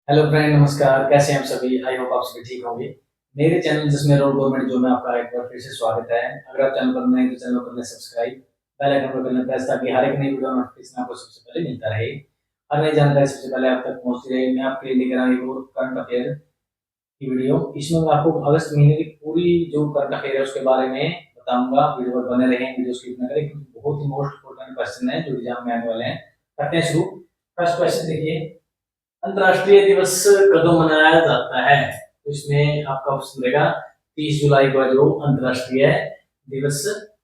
Hello friend, नमस्कार। कैसे हैं आप सभी? आई होप आप सभी ठीक होंगे। मेरे चैनल जिसमें रोल गवर्नमेंट जो में आपका एक बार फिर से स्वागत है। अगर आप चैनल पर नए हैं तो चैनल को कर लें सब्सक्राइब, बेल आइकन पर कर लें प्रेस, ताकि हर एक नई वीडियो नोटिफिकेशन आपको सबसे पहले मिलता रहे। हर नई जानकारी सबसे पहले आप तक पहुंचती रहे। मैं आपके लिए लेकर आई हूँ करंट अफेयर की वीडियो। इसमें मैं आपको अगस्त महीने की पूरी जो करंट अफेयर है उसके बारे में बताऊंगा। वीडियो पर बने रहें, वीडियो स्किप न करें, क्योंकि बहुत ही मोस्ट इंपोर्टेंट क्वेश्चन है जो एग्जाम में आने वाले हैं। करते हैं शुरू। फर्स्ट क्वेश्चन देखिए, अंतर्राष्ट्रीय दिवस कਦੋਂ मनाया जाता है? तो इसमें आपका ऑप्शन रहेगा 30 जुलाई को जो अंतर्राष्ट्रीय दिवस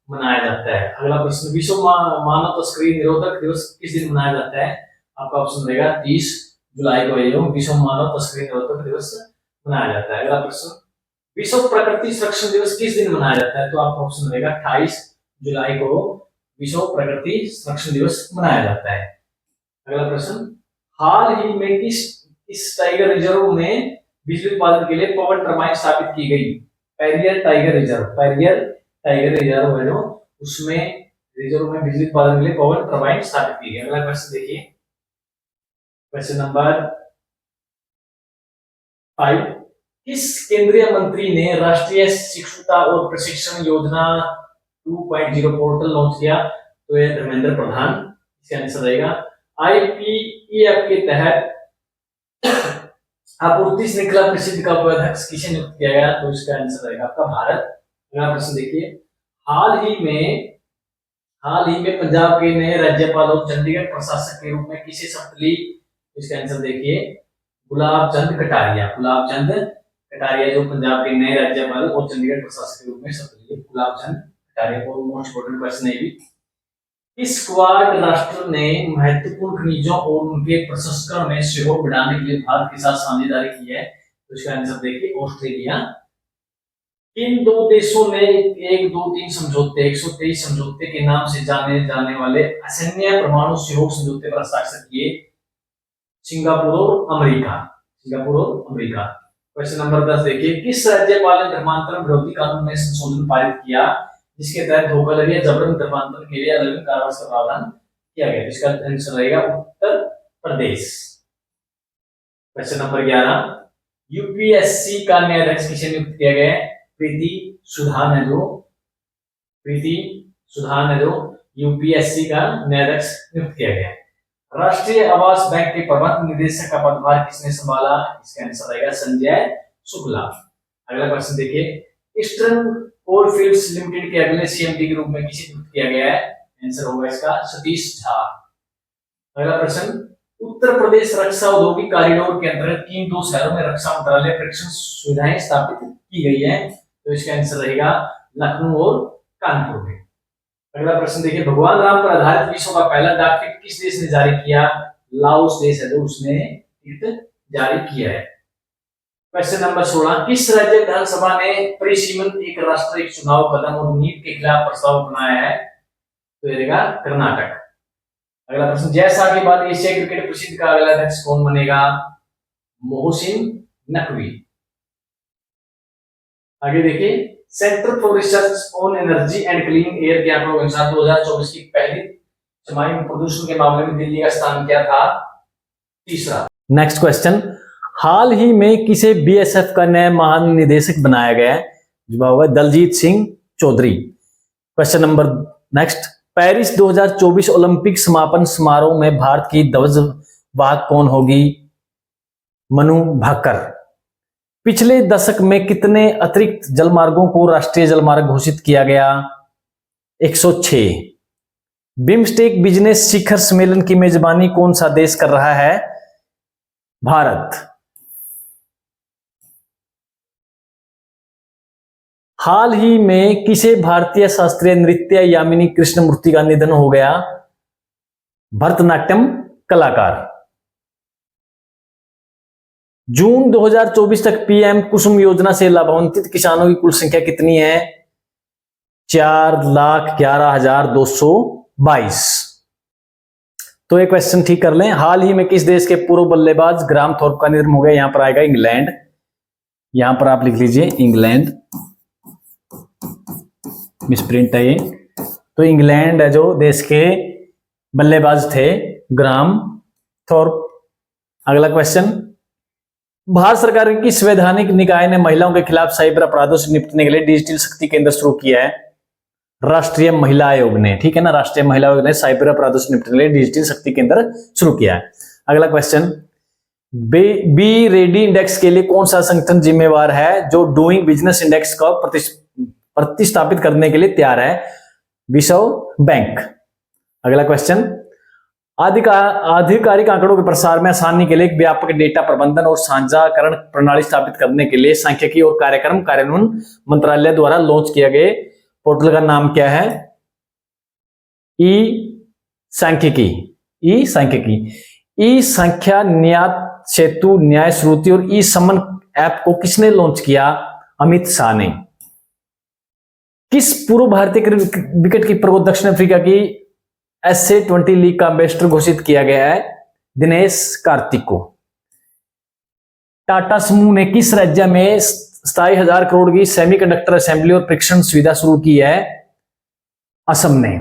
मनाया जाता है। अगला प्रश्न, विश्व मानव तस्करी निरोधक दिवस किस दिन मनाया जाता है? आपका ऑप्शन रहेगा 30 जुलाई को जो विश्व मानव तस्करी निरोधक दिवस मनाया जाता है। अगला प्रश्न, विश्व प्रकृति संरक्षण दिवस किस दिन मनाया जाता है? तो आपका ऑप्शन रहेगा 28 जुलाई को विश्व प्रकृति संरक्षण दिवस मनाया जाता है। अगला प्रश्न, हाल ही में किस टाइगर रिजर्व में बिजली उत्पादन के लिए पवन टरबाइन स्थापित की गई? पेरियर टाइगर रिजर्व है जो उसमें रिजर्व में बिजली उत्पादन के लिए पवन टरबाइन स्थापित की गई। अगला क्वेश्चन देखिए, क्वेश्चन नंबर 5, किस केंद्रीय मंत्री ने राष्ट्रीय शिक्षुता और प्रशिक्षण योजना 2.0 पोर्टल लॉन्च किया? तो यह धर्मेंद्र प्रधान। इसका आंसर रहेगा। आईपीईएफ के तहत आपूर्ति श्रृंखला परिषद का उपाध्यक्ष किसे नियुक्त किया गया? तो इसका आंसर रहेगा आपका भारत। अगला प्रश्न देखिए, हाल ही में पंजाब के नए राज्यपाल और चंडीगढ़ प्रशासक के रूप में किसे शपथ ली? इसका आंसर देखिए, गुलाब चंद कटारिया जो पंजाब के नए राज्यपाल और चंडीगढ़ प्रशासक के रूप में शपथ ली। गुलाब चंद कटारिया को मोस्ट इंपोर्टेंट क्वेश्चन है भी। इस क्वाड राष्ट्र ने महत्वपूर्ण खनिजों और उनके प्रसंस्करण में सहयोग बढ़ाने के लिए भारत के साथ साझेदारी की है? तो इसका आंसर देखिए, ऑस्ट्रेलिया। इन दो देशों ने 123 समझौते के नाम से जाने जाने वाले असैन्य परमाणु सहयोग समझौते पर हस्ताक्षर किए? सिंगापुर और अमेरिका। क्वेश्चन नंबर 10 देखिए, किस राज्यपाल ने धर्मांतरण विरोधी कानून में संशोधन पारित किया जिसके तहत धोखाधड़ी या जबरन धर्मांतरण के लिए अलग कारावास का प्रावधान किया गया? इसका आंसर रहेगा Uttar Pradesh. Question number 11, UPSC का नया अध्यक्ष किसे नियुक्त किया गया? प्रीति सुधान है जो यूपीएससी का नया अध्यक्ष नियुक्त किया गया। राष्ट्रीय आवास बैंक के प्रबंध निदेशक का पदभार किसने संभाला? इसका आंसर रहेगा संजय शुक्ला। अगला क्वेश्चन देखिए, ईस्टर्न कोलफील्ड्स लिमिटेड के अगले सीएमडी के रूप में किसे नियुक्त किया गया है? आंसर होगा इसका सतीश झा। अगला प्रश्न, उत्तर प्रदेश रक्षा औद्योगिक कॉरिडोर के अंतर्गत किन दो शहरों में रक्षा मंत्रालय परीक्षण सुविधाएं स्थापित की गई है? तो इसका आंसर रहेगा लखनऊ और कानपुर में। अगला प्रश्न देखिए, भगवान राम पर आधारित विश्व का पहला डाक टिकट किस देश ने जारी किया? लाओस देश है जो उसने टिकट जारी किया है। क्वेश्चन नंबर 16, किस राज्य विधानसभा ने परिसीमन एक राष्ट्र एक चुनाव कदम और नीति के खिलाफ प्रस्ताव बनाया है? तो ये रहेगा कर्नाटक। अगला प्रश्न, जैसा के बाद एशिया क्रिकेट प्रसिद्ध का अगला अध्यक्ष कौन बनेगा? मोहसिन नकवी। आगे देखिए, centre for research on energy and clean air के आंकड़ों के अनुसार 2024 की पहली छमाही में प्रदूषण के मामले में दिल्ली का स्थान क्या था? तीसरा। नेक्स्ट क्वेश्चन, हाल ही में किसे बीएसएफ का नया महानिदेशक बनाया गया है? जवाब है Daljeet Singh Chaudhary. Question number next, Paris 2024 Olympic समापन समारोह में भारत की ध्वजवाहक कौन होगी? मनु भाकर। पिछले दशक में कितने अतिरिक्त जलमार्गों को राष्ट्रीय जलमार्ग घोषित किया गया? 106। बिम्स्टेक बिजनेस शिखर सम्मेलन की मेजबानी कौन सा देश कर रहा है? भारत। हाल ही में किसे भारतीय शास्त्रीय नृत्य यामिनी कृष्णमूर्ति का निधन हो गया? भरतनाट्यम कलाकार। जून 2024 तक पीएम कुसुम योजना से लाभान्वित किसानों की कुल संख्या कितनी है? 4,11,222। तो ये क्वेश्चन ठीक कर लें। हाल ही में किस देश के पूर्व बल्लेबाज ग्राम थॉर्प का निधन हो गया? यहां पर आएगा इंग्लैंड। यहां पर आप लिख लीजिए इंग्लैंड, मिसप्रिंट है ये। तो इंग्लैंड है जो देश के बल्लेबाज थे, ग्राम थॉर्प। अगला क्वेश्चन, भारत सरकार की संवैधानिक निकाय ने महिलाओं के खिलाफ साइबर अपराधों से निपटने के लिए डिजिटल शक्ति केंद्र शुरू किया है। राष्ट्रीय महिला आयोग ने, ठीक है ना, राष्ट्रीय महिला आयोग ने साइबर अपराधों से निपटने के लिए डिजिटल शक्ति केंद्र शुरू किया है। अगला क्वेश्चन, बी रेडी इंडेक्स के लिए कौन सा संगठन जिम्मेवार है जो डूइंग बिजनेस इंडेक्स का प्रतिस्थापित करने के लिए तैयार है? विश्व बैंक। अगला क्वेश्चन, आधिकारिक आंकड़ों के प्रसार में आसानी के लिए एक व्यापक डेटा प्रबंधन और साझाकरण प्रणाली स्थापित करने के लिए सांख्यिकी और कार्यक्रम कार्यान्वयन मंत्रालय द्वारा लॉन्च किया गए पोर्टल का नाम क्या है? ई सांख्यिकी। ई सांख्यिकी, ई संख्या, न्याय सेतु, न्याय श्रुति और ई समन ऐप को किसने लॉन्च किया? अमित शाह ने। किस पूर्व भारतीय विकेट कीपर को दक्षिण अफ्रीका की SA-20 लीग का एम्बेसडर घोषित किया गया है? दिनेश कार्तिक को। टाटा समूह ने किस राज्य में 27,000 करोड़ की सेमीकंडक्टर असेंबली और परीक्षण सुविधा शुरू की है? असम ने।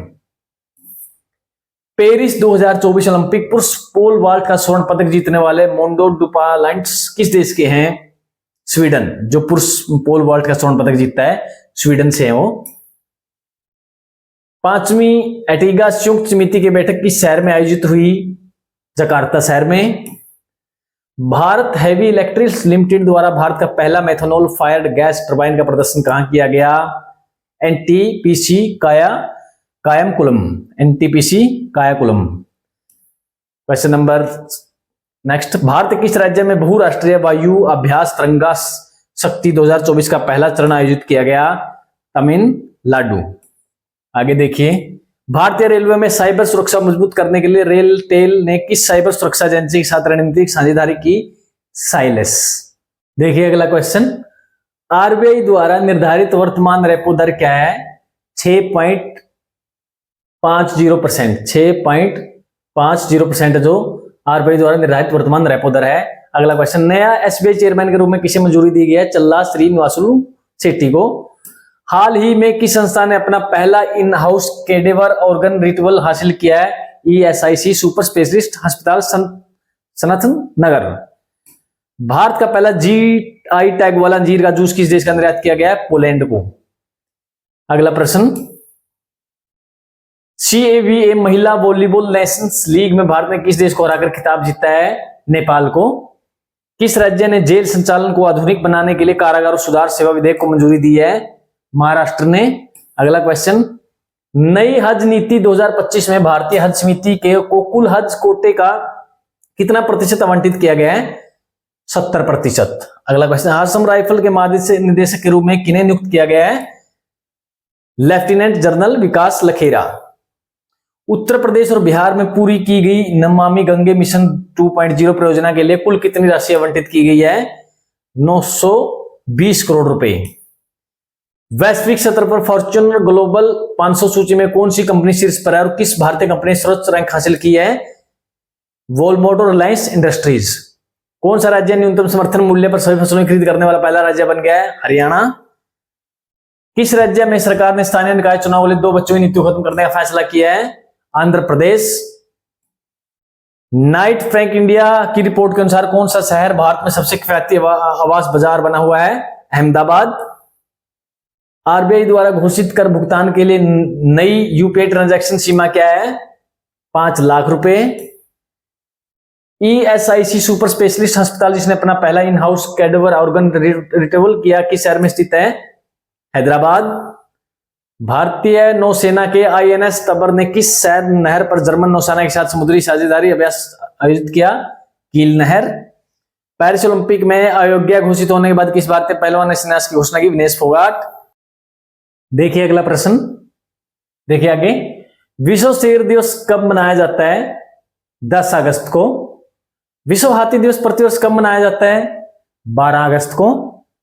पेरिस 2024 ओलंपिक पुरुष पोल वॉल्ट का स्वर्ण पदक जीतने वाले मोंडो डुपालांट्स किस देश के हैं? स्वीडन। जो पुरुष पोल वॉल्ट का स्वर्ण पदक जीतता है स्वीडन से है वो। 5वीं एटिगा संयुक्त समिति की बैठक किस शहर में आयोजित हुई? जकार्ता शहर में। भारत हेवी इलेक्ट्रिक्स लिमिटेड द्वारा भारत का पहला मेथनॉल फायर्ड गैस टरबाइन का प्रदर्शन कहां किया गया? NTPC Kayamkulam. NTPC Kayakulam. Question number next, Bharat किस राज्य में बहुराष्ट्रीय वायु अभ्यास तिरंगा शक्ति 2024 का पहला चरण आयोजित किया गया? तमिलनाडु। आगे देखिए, भारतीय रेलवे में साइबर सुरक्षा मजबूत करने के लिए रेल टेल ने किस साइबर सुरक्षा एजेंसी के साथ रणनीतिक साझेदारी की? साइलेस। देखिए अगला क्वेश्चन, RBI द्वारा निर्धारित वर्तमान रेपो दर क्या है? 6.50%। 6.50% जो RBI द्वारा निर्धारित वर्तमान रेपो दर है। अगला क्वेश्चन, नया SBI चेयरमैन के रूप में किसे मंजूरी दी गई है? चल्ला श्रीनिवासुलु शेट्टी को। हाल ही में किस संस्था ने अपना पहला in house cadaver organ retrieval हासिल किया है? ESIC सुपर स्पेशलिस्ट अस्पताल सनातन नगर। भारत का पहला GI टैग वाला अंजीर का जूस किस देश का निर्यात किया गया है? पोलैंड को। अगला प्रश्न, CAVA महिला वॉलीबॉल नेशंस लीग में भारत ने किस देश को हराकर खिताब जीता है? नेपाल को। किस राज्य ने जेल संचालन को आधुनिक बनाने के लिए कारागार सुधार सेवा विधेयक को मंजूरी दी है? महाराष्ट्र ने। अगला क्वेश्चन, नई हज नीति 2025 में भारतीय हज समिति को कुल हज कोटे का कितना प्रतिशत आवंटित किया गया है? 70%। अगला क्वेश्चन, असम राइफल के महानिदेशक के रूप में किन्हें नियुक्त किया गया है? लेफ्टिनेंट जनरल विकास लखेरा। उत्तर प्रदेश और बिहार में पूरी की गई नमामि गंगे मिशन 2.0 परियोजना के लिए कुल कितनी राशि आवंटित की गई है? 920 करोड़ रुपए। वैश्विक स्तर पर फॉर्च्यूनर ग्लोबल 500 सूची में कौन सी कंपनी शीर्ष पर है और किस भारतीय कंपनी ने सर्वोच्च रैंक हासिल की है? वॉलमार्ट और रिलायंस इंडस्ट्रीज। कौन सा राज्य न्यूनतम समर्थन मूल्य पर सभी फसलों की खरीद करने वाला पहला राज्य बन गया है? हरियाणा। किस राज्य में सरकार ने स्थानीय निकाय चुनाव के लिए 2 बच्चों की नीति खत्म करने का फैसला किया है? Andhra Pradesh. Knight Frank India की रिपोर्ट के अनुसार कौन सा शहर भारत में सबसे किफायती आवास बाजार बना हुआ है? अहमदाबाद। RBI द्वारा घोषित कर भुगतान के लिए नई UPI ट्रांजैक्शन सीमा क्या है? 5 लाख रुपए। ESIC सुपर स्पेशलिस्ट अस्पताल जिसने अपना पहला in house cadaver organ retrieval किया किस शहर में स्थित है? हैदराबाद। भारतीय नौसेना के INS तबर ने किस सैद नहर पर जर्मन नौसेना के साथ समुद्री साझेदारी अभ्यास आयोजित किया? कील नहर। पेरिस ओलंपिक में अयोग्य घोषित होने के बाद किस भारतीय पहलवान ने संन्यास की घोषणा की? विनेश फोगाट। देखिए अगला प्रश्न, देखिए आगे, विश्व शेर दिवस कब मनाया जाता है? 10 अगस्त को। विश्व हाथी दिवस प्रतिवर्ष कब मनाया जाता है? 12 अगस्त को।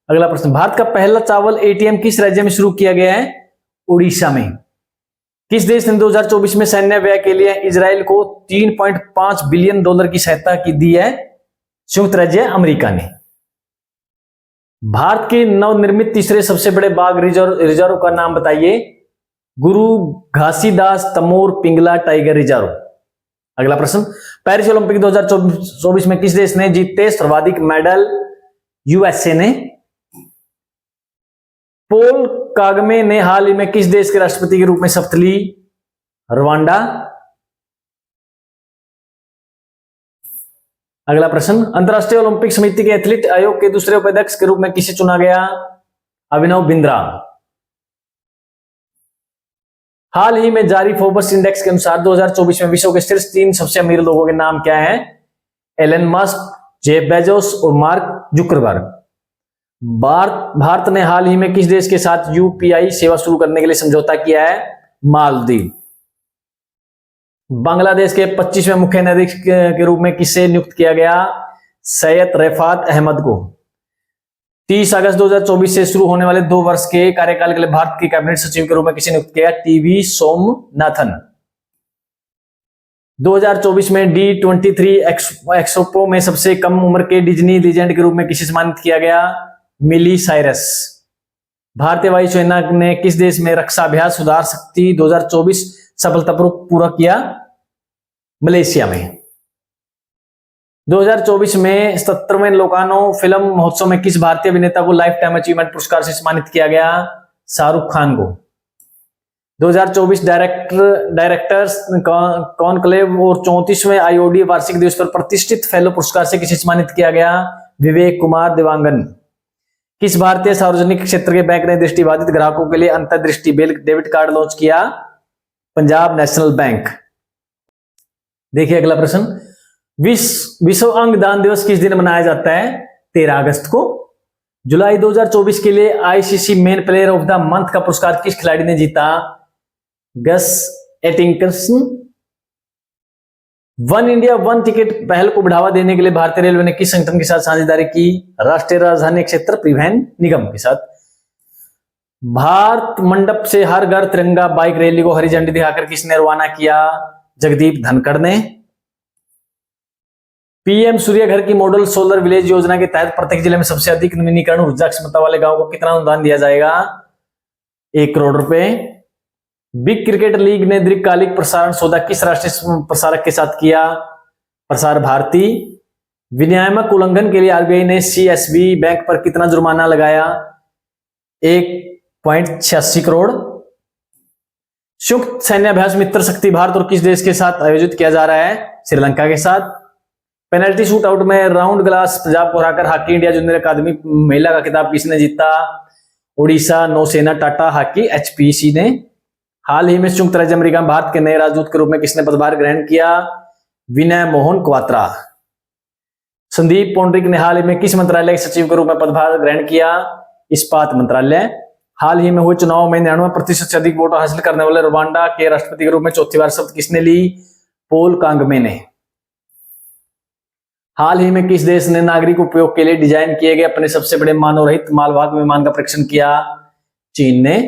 अगला प्रश्न, भारत का पहला चावल ATM किस राज्य में शुरू किया गया है? उड़ीसा में। किस देश ने 2024 में सैन्य व्यय के लिए इजराइल को $3.5 बिलियन की सहायता की दी है? संयुक्त राज्य अमेरिका ने। भारत के नवनिर्मित तीसरे सबसे बड़े बाघ रिजर्व का नाम बताइए? गुरु घासीदास तमोर पिंगला टाइगर रिजर्व। अगला प्रश्न, पेरिस ओलंपिक 2024 में किस देश ने जीते सर्वाधिक मेडल? यूएसए ने। पॉल कागमे ने हाल ही में किस देश के राष्ट्रपति के रूप में शपथ ली? रवांडा। अगला प्रश्न, अंतरराष्ट्रीय ओलंपिक समिति के एथलीट आयोग के दूसरे उपाध्यक्ष के रूप में किसे चुना गया? अभिनव बिंद्रा। हाल ही में जारी फोर्ब्स इंडेक्स के अनुसार 2024 में विश्व के शीर्ष 3 सबसे अमीर लोगों के नाम क्या हैं? एलन मस्क, जेफ बेजोस और मार्क जुकरबर्ग। भारत ने हाल ही में किस देश के साथ यूपीआई सेवा शुरू करने के लिए समझौता किया है? मालदीव। बांग्लादेश के 25वें मुख्य न्यायाधीश के रूप में किसे नियुक्त किया गया? सैयद रफात अहमद को। 30 अगस्त 2024 से शुरू होने वाले 2 वर्ष के कार्यकाल के लिए भारत के कैबिनेट सचिव के रूप में किसे नियुक्त किया? टीवी सोमनाथन। 2024 में D23 एक्सपो में सबसे कम उम्र के डिज्नी लीजेंड के रूप में किसे सम्मानित किया गया? मिली साइरस। भारतीय वायुसेना ने किस देश में रक्षा अभ्यास सुधार शक्ति 2024 सफलतापूर्वक पूरा किया? मलेशिया में। 2024 में 77वें लोकानो फिल्म महोत्सव में किस भारतीय अभिनेता को लाइफ टाइम अचीवमेंट पुरस्कार से सम्मानित किया गया? शाहरुख खान को। 2024 डायरेक्टर्स कॉन्क्लेव और 34वें आईओडी वार्षिक दिवस पर प्रतिष्ठित फेलो पुरस्कार से किसे सम्मानित किया गया? विवेक कुमार देवांगन। किस भारतीय सार्वजनिक क्षेत्र के बैंक ने दृष्टिबाधित ग्राहकों के लिए अंतर्दृष्टि डेबिट कार्ड लॉन्च किया? Punjab national bank. देखिए अगला प्रश्न, विश्व अंगदान दिवस किस दिन मनाया जाता है? 13 अगस्त को। जुलाई 2024 के लिए ICC main player of the month का पुरस्कार किस खिलाड़ी ने जीता? गस एटिंगटन। वन इंडिया वन टिकट पहल को बढ़ावा देने के लिए भारतीय रेलवे ने किस संगठन के साथ साझेदारी की? राष्ट्रीय राजधानी क्षेत्र परिवहन निगम के साथ। भारत मंडप से हर घर तिरंगा बाइक रैली को हरी झंडी दिखाकर किसने रवाना किया? जगदीप धनखड़ ने। पीएम सूर्य घर की मॉडल सोलर विलेज योजना के तहत प्रत्येक जिले में सबसे अधिक नवीनीकरण ऊर्जा क्षमता वाले गांव को कितना अनुदान दिया जाएगा? 1 करोड़ रुपए। बिग क्रिकेट लीग ने दीर्घकालिक प्रसारण सौदा किस राष्ट्रीय प्रसारक के साथ किया? प्रसार भारती। विनियामक उल्लंघन के लिए आरबीआई ने सीएसबी बैंक पर कितना जुर्माना लगाया? 1.86 करोड़। संयुक्त सैन्य अभ्यास मित्र शक्ति भारत और किस देश के साथ आयोजित किया जा रहा है? श्रीलंका के साथ। पेनल्टी शूट आउट में राउंड ग्लास पंजाब को हराकर हॉकी इंडिया जूनियर अकादमी महिला का खिताब किसने जीता? ओडिशा नौसेना टाटा हॉकी एचपीसी ने। हाल ही में संयुक्त राज्य अमेरिका में भारत के नए राजदूत के रूप में किसने पदभार ग्रहण किया? विनय मोहन क्वात्रा। संदीप पौंड्रिक ने हाल ही में किस मंत्रालय के सचिव के रूप में पदभार ग्रहण किया? इस्पात मंत्रालय। हाल ही में हुए चुनाव में 99% से अधिक वोट हासिल करने वाले रवांडा के राष्ट्रपति के रूप में चौथी बार शपथ किसने ली? पॉल कागमे ने। हाल ही में किस देश ने नागरिक उपयोग के लिए डिजाइन किए गए अपने सबसे बड़े मानव रहित मालवाहक विमान का परीक्षण किया? चीन ने।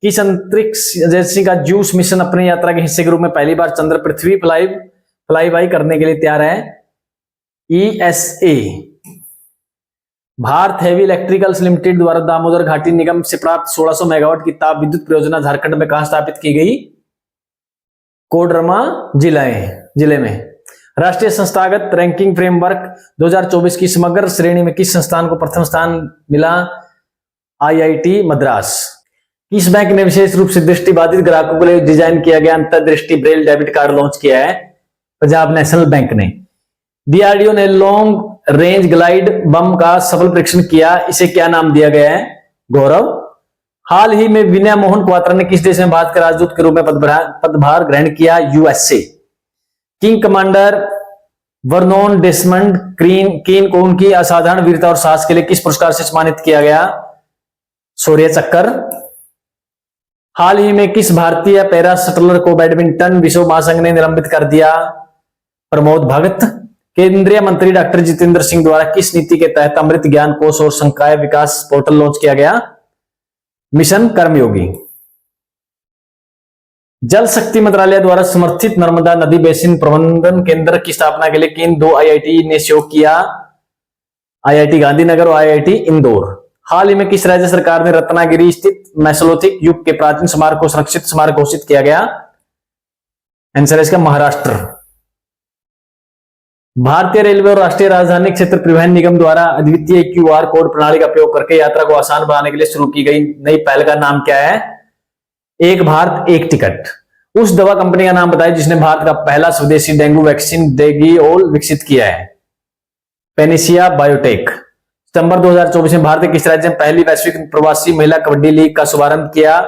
किस अंतरिक्ष एजेंसी का ज्यूस मिशन अपनी यात्रा के हिस्से के रूप में पहली बार चंद्र पृथ्वी फ्लाई करने के लिए तैयार है? ESA. Bharat heavy electricals limited द्वारा दामोदर घाटी निगम से प्राप्त 1600 मेगावाट की ताप विद्युत परियोजना झारखंड में कहां स्थापित की गई? कोडरमा जिले में। राष्ट्रीय संस्थागत रैंकिंग फ्रेमवर्क 2024 की समग्र श्रेणी में किस संस्थान को प्रथम स्थान मिला? आईआईटी मद्रास। किस बैंक ने विशेष रूप से दृष्टिबाधित ग्राहकों के लिए डिजाइन किया गया अंतर्दृष्टि ब्रेल डेबिट कार्ड लॉन्च किया है? पंजाब नेशनल बैंक ने। डीआरडीओ ने लॉन्ग रेंज ग्लाइड बम का सफल परीक्षण किया, इसे क्या नाम दिया गया है? गौरव। हाल ही में विनय मोहन क्वात्रा ने किस देश में भारत के राजदूत के रूप में पदभार ग्रहण किया? USA. King commander Vernon Desmond कीन को उनकी असाधारण वीरता और साहस के लिए किस पुरस्कार से सम्मानित किया गया? शौर्य चक्र। हाल ही में किस भारतीय पैरा शटलर को बैडमिंटन विश्व महासंघ ने निलंबित कर दिया? प्रमोद भगत। केंद्रीय मंत्री डॉक्टर जितेंद्र सिंह द्वारा किस नीति के तहत अमृत ज्ञान कोष और संकाय विकास पोर्टल लॉन्च किया गया? मिशन कर्मयोगी। जल शक्ति मंत्रालय द्वारा समर्थित नर्मदा नदी बेसिन प्रबंधन केंद्र की स्थापना के लिए किन 2 आईआईटी ने सहयोग किया? आईआईटी गांधीनगर और आईआईटी इंदौर। हाल ही में किस राज्य सरकार ने रत्नागिरी स्थित मेसोलिथिक युग के प्राचीन स्मारक को सुरक्षित स्मारक घोषित किया गया? आंसर है इसका महाराष्ट्र। भारतीय रेलवे और राष्ट्रीय राजधानी क्षेत्र परिवहन निगम द्वारा अद्वितीय क्यूआर कोड प्रणाली का प्रयोग करके यात्रा को आसान बनाने के लिए शुरू की गई नई पहल का नाम क्या है? एक भारत एक टिकट। उस दवा कंपनी का नाम बताइए जिसने भारत का पहला स्वदेशी डेंगू वैक्सीन डेगिओल विकसित किया है? पेनिसिया बायोटेक। सितंबर 2024 में भारत के किस राज्य में पहली वैश्विक प्रवासी महिला कबड्डी लीग का शुभारंभ किया?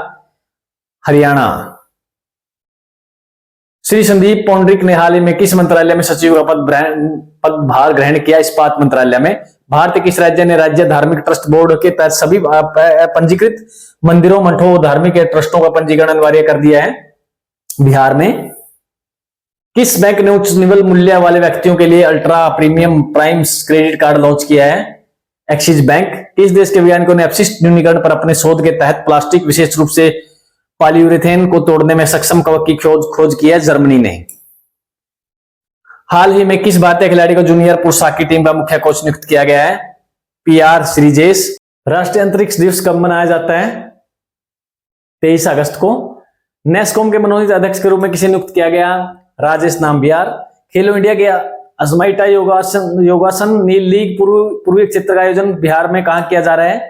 हरियाणा। श्री संदीप पौंडरिक ने हाल ही में किस मंत्रालय में सचिव का पदभार ग्रहण किया? इस्पात मंत्रालय में। भारत के किस राज्य ने राज्य धार्मिक ट्रस्ट बोर्ड के तहत सभी पंजीकृत मंदिरों, मठों, धार्मिक ट्रस्टों का पंजीकरण अनिवार्य कर दिया है? बिहार में। किस बैंक ने उच्च निवल मूल्य वाले व्यक्तियों के लिए ultra premium prime credit card launch किया है? Axis bank. किस देश के वैज्ञानिकों ने अपशिष्ट न्यूनीकरण पर अपने शोध के तहत प्लास्टिक, विशेष रूप से पॉलीयूरेथेन को तोड़ने में सक्षम कवक की खोज की है? जर्मनी ने। हाल ही में किस भारतीय खिलाड़ी को जूनियर पुरुष हॉकी टीम का मुख्य कोच नियुक्त किया गया है? पीआर श्रीजेश। राष्ट्रीय अंतरिक्ष दिवस कब मनाया जाता है? 23 अगस्त को। नेस्कॉम के मनोनीत अध्यक्ष के रूप में किसे नियुक्त किया गया? राजेश नाम्बियार। खेलो इंडिया के अजमाइटा योगासन नील लीग पूर्वी क्षेत्र का आयोजन बिहार में कहां किया जा रहा है?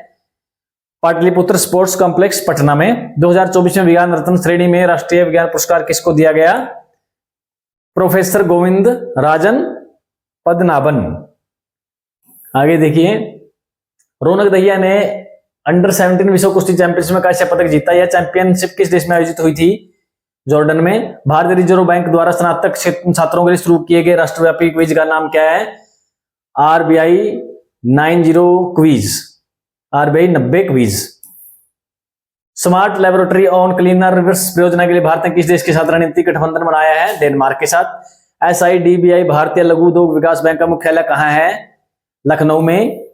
पाटलिपुत्र स्पोर्ट्स कॉम्प्लेक्स पटना में। 2024 में विज्ञान रत्न श्रेणी में राष्ट्रीय विज्ञान पुरस्कार किसको दिया गया? प्रोफेसर गोविंद राजन पद्मनाभन। आगे देखिए, रौनक दहिया ने अंडर 17 विश्व कुश्ती चैंपियनशिप में कांस्य पदक जीता। यह चैंपियनशिप किस देश में आयोजित हुई थी? जॉर्डन में। भारतीय रिजर्व बैंक द्वारा स्नातक छात्रों के लिए शुरू किए गए राष्ट्रव्यापी क्विज का नाम क्या है? RBI 90 quiz. RBI 90 quiz. Smart laboratory on cleaner reverse परियोजना के लिए भारत ने किस देश के साथ रणनीतिक गठबंधन बनाया है? डेनमार्क के साथ। SIDBI भारतीय लघु उद्योग विकास बैंक का मुख्यालय कहां है? लखनऊ में।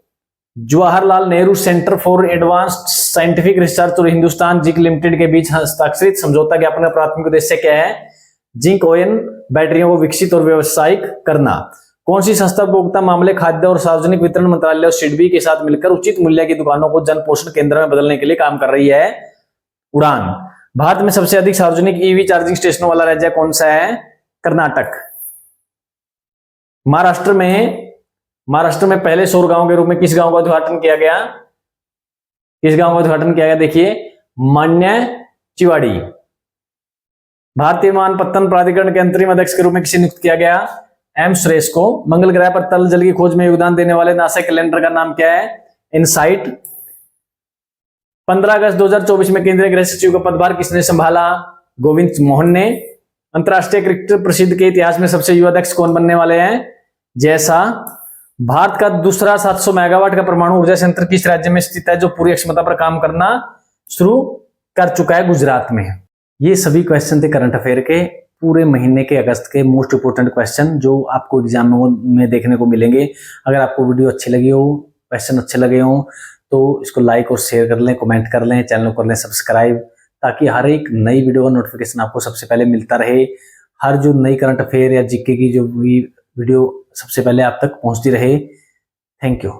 Jawaharlal Nehru centre for advanced scientific research और हिंदुस्तान जिंक लिमिटेड के बीच हस्ताक्षरित समझौता ज्ञापन का प्राथमिक उद्देश्य क्या है? जिंक ओयन बैटरियों को विकसित और व्यावसायिक करना। कौन सी संस्था उपभोक्ता मामले, खाद्य और सार्वजनिक वितरण मंत्रालय और सिडबी के साथ मिलकर उचित मूल्य की दुकानों को जन पोषण केंद्र में बदलने के लिए काम कर रही है? उड़ान। भारत में सबसे अधिक सार्वजनिक ईवी चार्जिंग स्टेशनों वाला राज्य कौन सा है? कर्नाटक। महाराष्ट्र में पहले सौर गांव के रूप में किस गांव का उद्घाटन किया गया? किस गांव का उद्घाटन किया गया? देखिए, मान्यचिवाड़ी। भारतीय विमानपत्तन प्राधिकरण के अंतरिम अध्यक्ष के रूप में किसे नियुक्त किया गया? एम सुरेश को। मंगल ग्रह पर तरल जल की खोज में योगदान देने वाले नासा कैलेंडर का नाम क्या है? इनसाइट। 15 अगस्त 2024 में केंद्रीय गृह सचिव का पदभार किसने संभाला? गोविंद मोहन ने। अंतरराष्ट्रीय क्रिकेट प्रसिद्ध के इतिहास में सबसे युवा अध्यक्ष कौन बनने वाले हैं? जय शाह। भारत का दूसरा 700 मेगावाट का परमाणु ऊर्जा संयंत्र किस राज्य में स्थित है जो पूरी क्षमता पर काम करना शुरू कर चुका है? गुजरात में। ये सभी क्वेश्चन थे करंट अफेयर के पूरे महीने के अगस्त के मोस्ट इंपोर्टेंट क्वेश्चन जो आपको एग्जाम में देखने को मिलेंगे। अगर आपको वीडियो अच्छी लगी हो, क्वेश्चन अच्छे लगे हो तो इसको लाइक और शेयर कर लें, कमेंट कर लें, चैनल को कर लें सब्सक्राइब, ताकि हर एक नई वीडियो का नोटिफिकेशन आपको सबसे पहले मिलता रहे। हर जो नई करंट अफेयर या जीके की जो भी वीडियो सबसे पहले आप तक पहुंचती रहे। Thank you.